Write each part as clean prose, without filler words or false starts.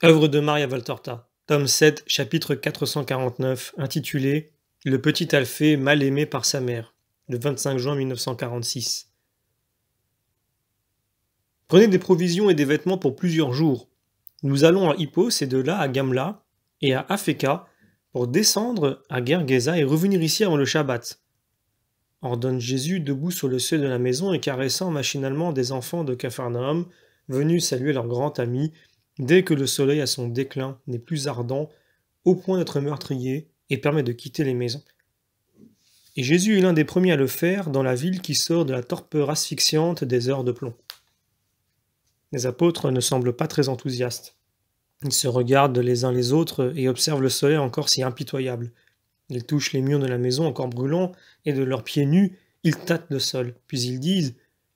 Œuvre de Maria Valtorta, tome 7, chapitre 449, intitulé Le petit Alphée mal aimé par sa mère, le 25 juin 1946. Prenez des provisions et des vêtements pour plusieurs jours. Nous allons à Hippos et de là à Gamla et à Afeka pour descendre à Gergesa et revenir ici avant le Shabbat. Ordonne Jésus debout sur le seuil de la maison et caressant machinalement des enfants de Capharnaüm venus saluer leur grand ami dès que le soleil à son déclin n'est plus ardent au point d'être meurtrier et permet de quitter les maisons. Et Jésus est l'un des premiers à le faire dans la ville qui sort de la torpeur asphyxiante des heures de plomb. Les apôtres ne semblent pas très enthousiastes. Ils se regardent les uns les autres et observent le soleil encore si impitoyable. Ils touchent les murs de la maison encore brûlants et de leurs pieds nus, ils tâtent le sol. Puis ils disent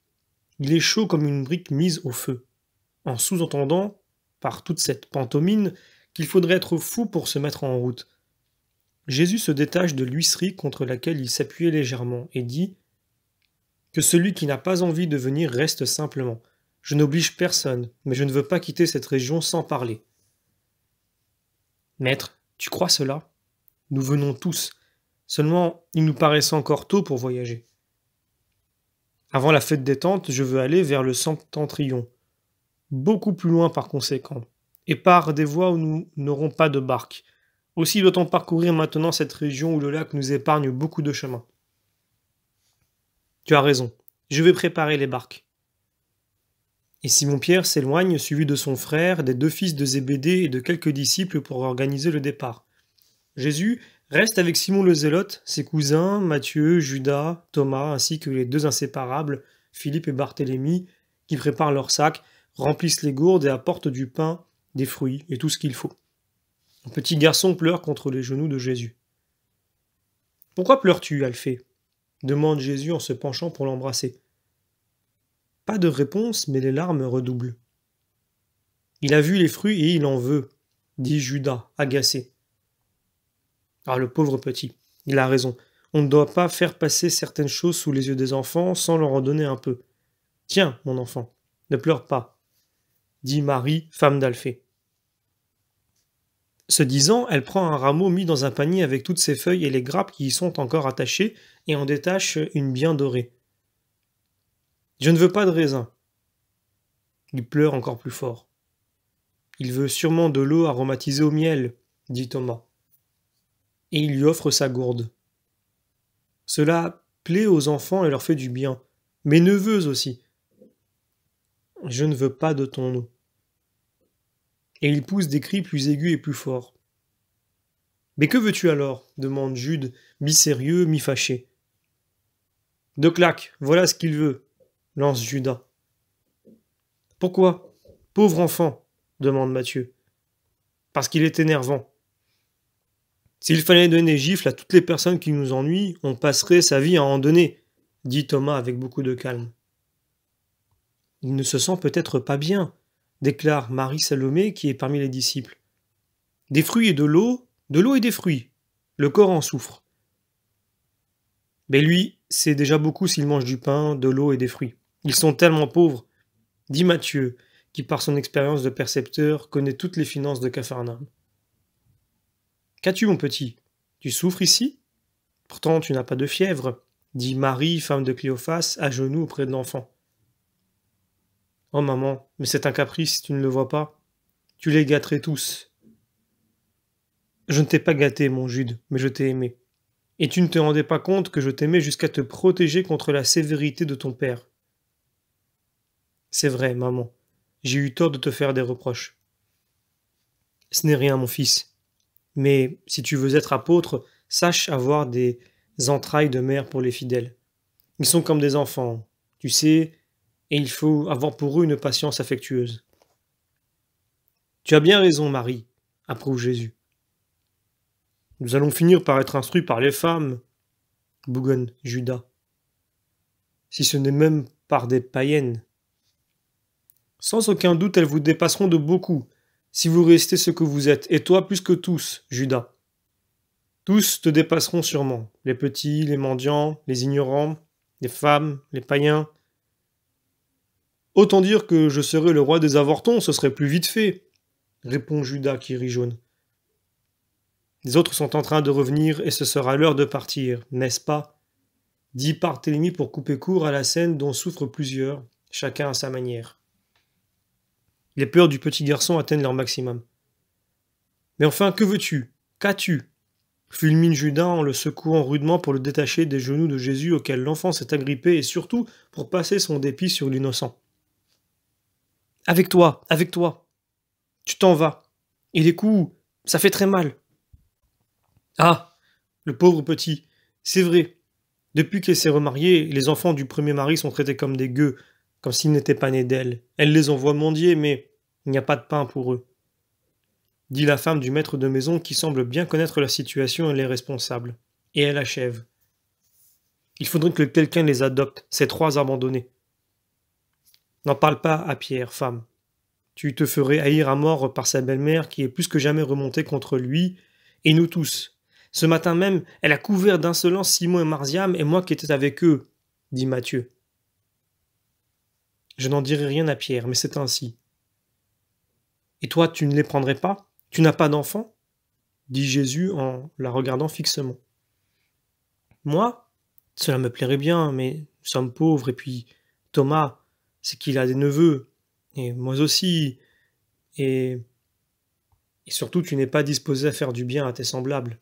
« Il est chaud comme une brique mise au feu », en sous-entendant, par toute cette pantomime, qu'il faudrait être fou pour se mettre en route. Jésus se détache de l'huisserie contre laquelle il s'appuyait légèrement et dit que celui qui n'a pas envie de venir reste simplement. Je n'oblige personne, mais je ne veux pas quitter cette région sans parler. Maître, tu crois cela ? Nous venons tous. Seulement, il nous paraissait encore tôt pour voyager. Avant la fête des tentes, je veux aller vers le Septentrion, beaucoup plus loin par conséquent, et par des voies où nous n'aurons pas de barque. Aussi doit-on parcourir maintenant cette région où le lac nous épargne beaucoup de chemins. Tu as raison, je vais préparer les barques. Et Simon-Pierre s'éloigne, suivi de son frère, des deux fils de Zébédée et de quelques disciples pour organiser le départ. Jésus reste avec Simon le Zélote, ses cousins, Matthieu, Judas, Thomas, ainsi que les deux inséparables, Philippe et Barthélemy, qui préparent leurs sacs, remplissent les gourdes et apportent du pain, des fruits et tout ce qu'il faut. Un petit garçon pleure contre les genoux de Jésus. « Pourquoi pleures-tu, Alphée » demande Jésus en se penchant pour l'embrasser. Pas de réponse, mais les larmes redoublent. « Il a vu les fruits et il en veut » dit Judas, agacé. Ah, le pauvre petit, il a raison. On ne doit pas faire passer certaines choses sous les yeux des enfants sans leur en donner un peu. Tiens, mon enfant, ne pleure pas, dit Marie, femme d'Alphée. Ce disant, elle prend un rameau mis dans un panier avec toutes ses feuilles et les grappes qui y sont encore attachées et en détache une bien dorée. Je ne veux pas de raisin. Il pleure encore plus fort. Il veut sûrement de l'eau aromatisée au miel, dit Thomas. Et il lui offre sa gourde. Cela plaît aux enfants et leur fait du bien, mes neveux aussi. Je ne veux pas de ton eau. Et il pousse des cris plus aigus et plus forts. Mais que veux-tu alors ? Demande Jude, mi-sérieux, mi-fâché. De claques, voilà ce qu'il veut, lance Judas. Pourquoi ? Pauvre enfant, demande Matthieu. Parce qu'il est énervant. S'il fallait donner des gifles à toutes les personnes qui nous ennuient, on passerait sa vie à en donner, dit Thomas avec beaucoup de calme. Il ne se sent peut-être pas bien, déclare Marie-Salomé qui est parmi les disciples. Des fruits et de l'eau et des fruits. Le corps en souffre. Mais lui, c'est déjà beaucoup s'il mange du pain, de l'eau et des fruits. Ils sont tellement pauvres, dit Matthieu, qui par son expérience de percepteur connaît toutes les finances de Capharnaüm. Qu'as-tu, mon petit ? Tu souffres ici ? Pourtant, tu n'as pas de fièvre, dit Marie, femme de Cléophas, à genoux auprès de l'enfant. Oh maman, mais c'est un caprice, tu ne le vois pas ? Tu les gâterais tous. Je ne t'ai pas gâté, mon Jude, mais je t'ai aimé. Et tu ne te rendais pas compte que je t'aimais jusqu'à te protéger contre la sévérité de ton père. C'est vrai, maman, j'ai eu tort de te faire des reproches. Ce n'est rien, mon fils. Mais si tu veux être apôtre, sache avoir des entrailles de mère pour les fidèles. Ils sont comme des enfants, tu sais, et il faut avoir pour eux une patience affectueuse. Tu as bien raison, Marie, approuve Jésus. Nous allons finir par être instruits par les femmes, bougonne Judas. Si ce n'est même par des païennes. Sans aucun doute, elles vous dépasseront de beaucoup, si vous restez ce que vous êtes, et toi plus que tous, Judas. Tous te dépasseront sûrement, les petits, les mendiants, les ignorants, les femmes, les païens. Autant dire que je serai le roi des avortons, ce serait plus vite fait, répond Judas qui rit jaune. Les autres sont en train de revenir et ce sera l'heure de partir, n'est-ce pas? Dit Barthélemy pour couper court à la scène dont souffrent plusieurs, chacun à sa manière. Les peurs du petit garçon atteignent leur maximum. Mais enfin, que veux-tu? Qu'as-tu? Fulmine Judas en le secouant rudement pour le détacher des genoux de Jésus auxquels l'enfant s'est agrippé et surtout pour passer son dépit sur l'innocent. Avec toi, avec toi. Tu t'en vas. Et les coups, ça fait très mal. Ah, le pauvre petit, c'est vrai. Depuis qu'elle s'est remariée, les enfants du premier mari sont traités comme des gueux, comme s'ils n'étaient pas nés d'elle. Elle les envoie mendier, mais il n'y a pas de pain pour eux. Dit la femme du maître de maison qui semble bien connaître la situation et les responsables. Et elle achève. Il faudrait que quelqu'un les adopte, ces trois abandonnés. N'en parle pas à Pierre, femme. Tu te ferais haïr à mort par sa belle-mère qui est plus que jamais remontée contre lui, et nous tous. Ce matin même, elle a couvert d'insolence Simon et Marziam et moi qui étais avec eux, dit Matthieu. Je n'en dirai rien à Pierre, mais c'est ainsi. Et toi, tu ne les prendrais pas? Tu n'as pas d'enfant? Dit Jésus en la regardant fixement. Moi? Cela me plairait bien, mais nous sommes pauvres, et puis Thomas, c'est qu'il a des neveux, et moi aussi, et surtout tu n'es pas disposé à faire du bien à tes semblables.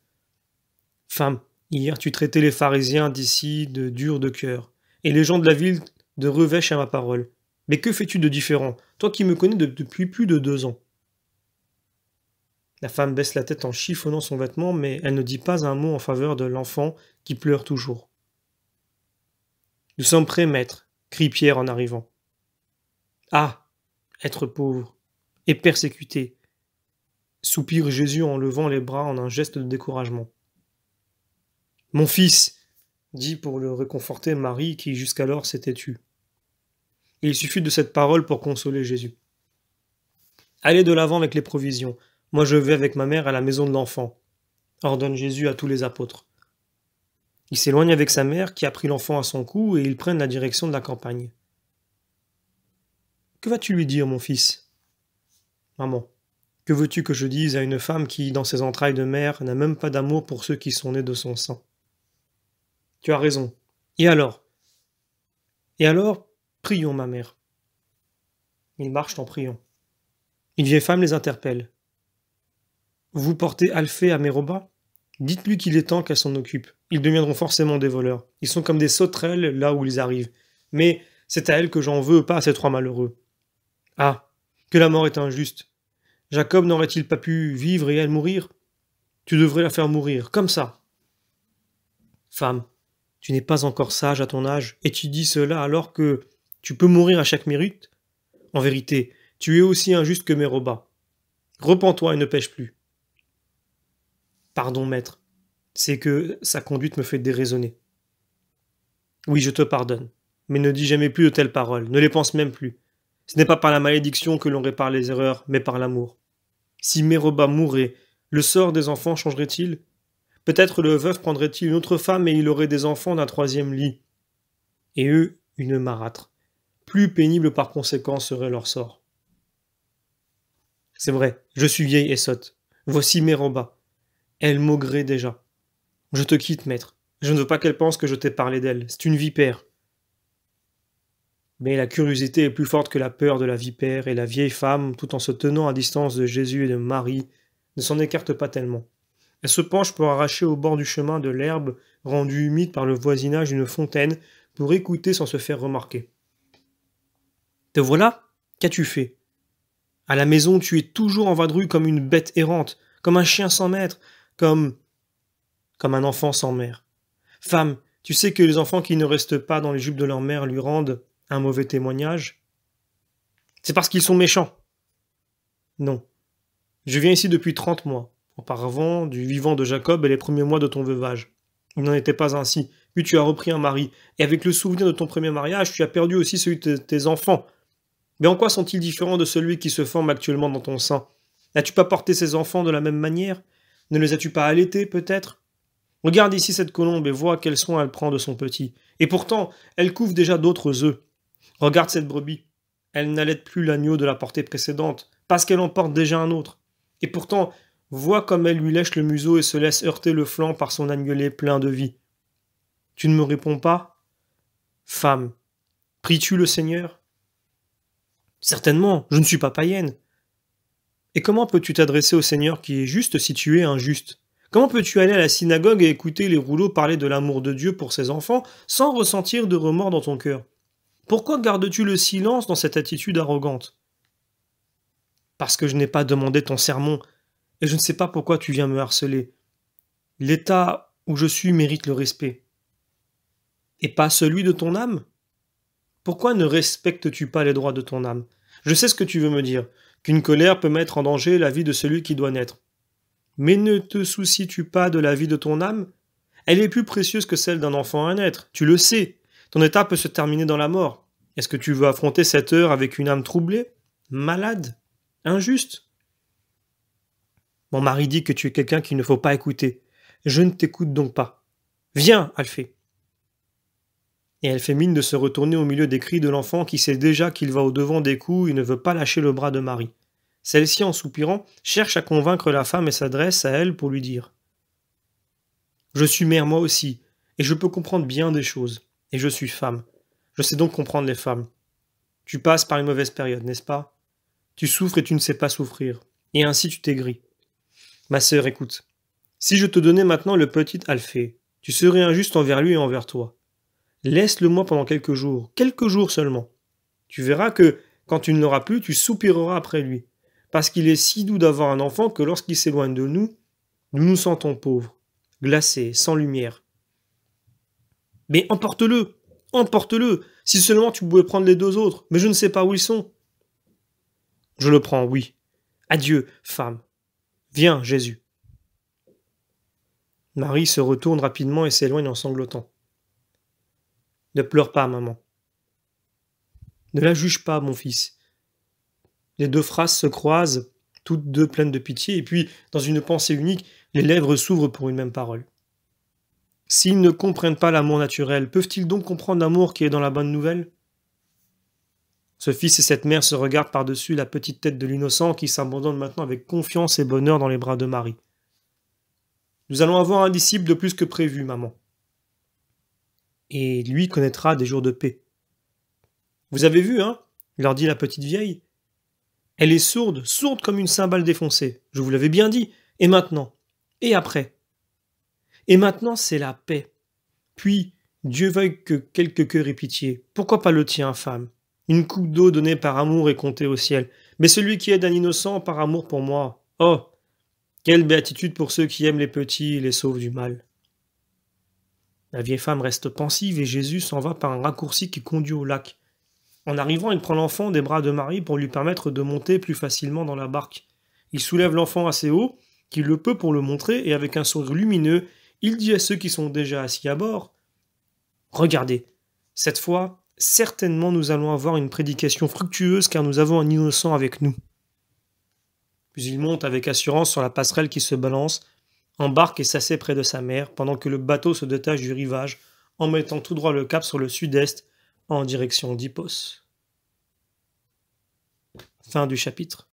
Femme, hier tu traitais les pharisiens d'ici de durs de cœur, et les gens de la ville de revêches à ma parole. Mais que fais-tu de différent, toi qui me connais depuis plus de 2 ans? La femme baisse la tête en chiffonnant son vêtement, mais elle ne dit pas un mot en faveur de l'enfant qui pleure toujours. Nous sommes prêts, maître, crie Pierre en arrivant. Ah, être pauvre et persécuté, soupire Jésus en levant les bras en un geste de découragement. Mon fils, dit pour le réconforter Marie qui jusqu'alors s'était tue. Et il suffit de cette parole pour consoler Jésus. Allez de l'avant avec les provisions. Moi je vais avec ma mère à la maison de l'enfant, ordonne Jésus à tous les apôtres. Il s'éloigne avec sa mère qui a pris l'enfant à son cou et ils prennent la direction de la campagne. Que vas-tu lui dire, mon fils? Maman, que veux-tu que je dise à une femme qui, dans ses entrailles de mère, n'a même pas d'amour pour ceux qui sont nés de son sang? Tu as raison. Et alors? Et alors, prions, ma mère. Ils marchent en priant. Une vieille femme les interpelle. Vous portez Alphée à Méroba? Dites-lui qu'il est temps qu'elle s'en occupe. Ils deviendront forcément des voleurs. Ils sont comme des sauterelles là où ils arrivent. Mais c'est à elle que j'en veux, pas à ces 3 malheureux. Ah, que la mort est injuste. Jacob n'aurait-il pas pu vivre et elle mourir? Tu devrais la faire mourir, comme ça. Femme, tu n'es pas encore sage à ton âge, et tu dis cela alors que tu peux mourir à chaque mérite? En vérité, tu es aussi injuste que Méroba. Repens-toi et ne pêche plus. Pardon, maître, c'est que sa conduite me fait déraisonner. Oui, je te pardonne, mais ne dis jamais plus de telles paroles, ne les pense même plus. Ce n'est pas par la malédiction que l'on répare les erreurs, mais par l'amour. Si Méroba mourait, le sort des enfants changerait-il? Peut-être le veuf prendrait-il une autre femme et il aurait des enfants d'un 3e lit. Et eux, une marâtre. Plus pénible par conséquent serait leur sort. C'est vrai, je suis vieille et sotte. Voici Méroba. Elle maugrait déjà. Je te quitte, maître. Je ne veux pas qu'elle pense que je t'ai parlé d'elle. C'est une vipère. Mais la curiosité est plus forte que la peur de la vipère, et la vieille femme, tout en se tenant à distance de Jésus et de Marie, ne s'en écarte pas tellement. Elle se penche pour arracher au bord du chemin de l'herbe rendue humide par le voisinage d'une fontaine pour écouter sans se faire remarquer. Te voilà? Qu'as-tu fait? À la maison, tu es toujours en vadrouille comme une bête errante, comme un chien sans maître, comme un enfant sans mère. Femme, tu sais que les enfants qui ne restent pas dans les jupes de leur mère lui rendent un mauvais témoignage? C'est parce qu'ils sont méchants. Non. Je viens ici depuis 30 mois. Auparavant, du vivant de Jacob et les premiers mois de ton veuvage. Il n'en était pas ainsi. Puis tu as repris un mari. Et avec le souvenir de ton premier mariage, tu as perdu aussi celui de tes enfants. Mais en quoi sont-ils différents de celui qui se forme actuellement dans ton sein? N'as-tu pas porté ces enfants de la même manière? Ne les as-tu pas allaités, peut-être? Regarde ici cette colombe et vois quel soin elle prend de son petit. Et pourtant, elle couve déjà d'autres œufs. Regarde cette brebis. Elle n'allaite plus l'agneau de la portée précédente, parce qu'elle en porte déjà un autre. Et pourtant, vois comme elle lui lèche le museau et se laisse heurter le flanc par son agnelé plein de vie. Tu ne me réponds pas? Femme, pries-tu le Seigneur? Certainement, je ne suis pas païenne. Et comment peux-tu t'adresser au Seigneur qui est juste si tu es injuste? Comment peux-tu aller à la synagogue et écouter les rouleaux parler de l'amour de Dieu pour ses enfants sans ressentir de remords dans ton cœur? Pourquoi gardes-tu le silence dans cette attitude arrogante? Parce que je n'ai pas demandé ton sermon, et je ne sais pas pourquoi tu viens me harceler. L'état où je suis mérite le respect. Et pas celui de ton âme? Pourquoi ne respectes-tu pas les droits de ton âme? Je sais ce que tu veux me dire, qu'une colère peut mettre en danger la vie de celui qui doit naître. Mais ne te soucies-tu pas de la vie de ton âme? Elle est plus précieuse que celle d'un enfant à naître, tu le sais. Ton état peut se terminer dans la mort. Est-ce que tu veux affronter cette heure avec une âme troublée? Malade? Injuste? Mon mari dit que tu es quelqu'un qu'il ne faut pas écouter. Je ne t'écoute donc pas. Viens, Alphée. Et elle fait mine de se retourner au milieu des cris de l'enfant qui sait déjà qu'il va au-devant des coups et ne veut pas lâcher le bras de Marie. Celle-ci, en soupirant, cherche à convaincre la femme et s'adresse à elle pour lui dire: Je suis mère moi aussi, et je peux comprendre bien des choses, et je suis femme. Je sais donc comprendre les femmes. Tu passes par une mauvaise période, n'est-ce pas? Tu souffres et tu ne sais pas souffrir, et ainsi tu t'aigris. Ma sœur, écoute. Si je te donnais maintenant le petit Alphée, tu serais injuste envers lui et envers toi. Laisse-le-moi pendant quelques jours seulement. Tu verras que, quand tu ne l'auras plus, tu soupireras après lui, parce qu'il est si doux d'avoir un enfant que lorsqu'il s'éloigne de nous, nous nous sentons pauvres, glacés, sans lumière. Mais emporte-le, emporte-le, si seulement tu pouvais prendre les deux autres, mais je ne sais pas où ils sont. Je le prends, oui. Adieu, femme. Viens, Jésus. Marie se retourne rapidement et s'éloigne en sanglotant. Ne pleure pas, maman. Ne la juge pas, mon fils. Les deux phrases se croisent, toutes deux pleines de pitié, et puis, dans une pensée unique, les lèvres s'ouvrent pour une même parole. S'ils ne comprennent pas l'amour naturel, peuvent-ils donc comprendre l'amour qui est dans la bonne nouvelle? Ce fils et cette mère se regardent par-dessus la petite tête de l'innocent qui s'abandonne maintenant avec confiance et bonheur dans les bras de Marie. Nous allons avoir un disciple de plus que prévu, maman. Et lui connaîtra des jours de paix. Vous avez vu, hein? Leur dit la petite vieille. Elle est sourde, sourde comme une cymbale défoncée. Je vous l'avais bien dit. Et maintenant? Et après? Et maintenant, c'est la paix. Puis, Dieu veuille que quelque cœur ait pitié. Pourquoi pas le tien, femme? Une coupe d'eau donnée par amour est comptée au ciel. Mais celui qui aide un innocent par amour pour moi. Oh! Quelle béatitude pour ceux qui aiment les petits et les sauvent du mal. La vieille femme reste pensive et Jésus s'en va par un raccourci qui conduit au lac. En arrivant, il prend l'enfant des bras de Marie pour lui permettre de monter plus facilement dans la barque. Il soulève l'enfant assez haut, qu'il le peut pour le montrer, et avec un sourire lumineux, il dit à ceux qui sont déjà assis à bord: Regardez, cette fois, certainement nous allons avoir une prédication fructueuse car nous avons un innocent avec nous. Puis il monte avec assurance sur la passerelle qui se balance, embarque et s'assied près de sa mère, pendant que le bateau se détache du rivage, en mettant tout droit le cap sur le sud-est, en direction d'Hippos. Fin du chapitre.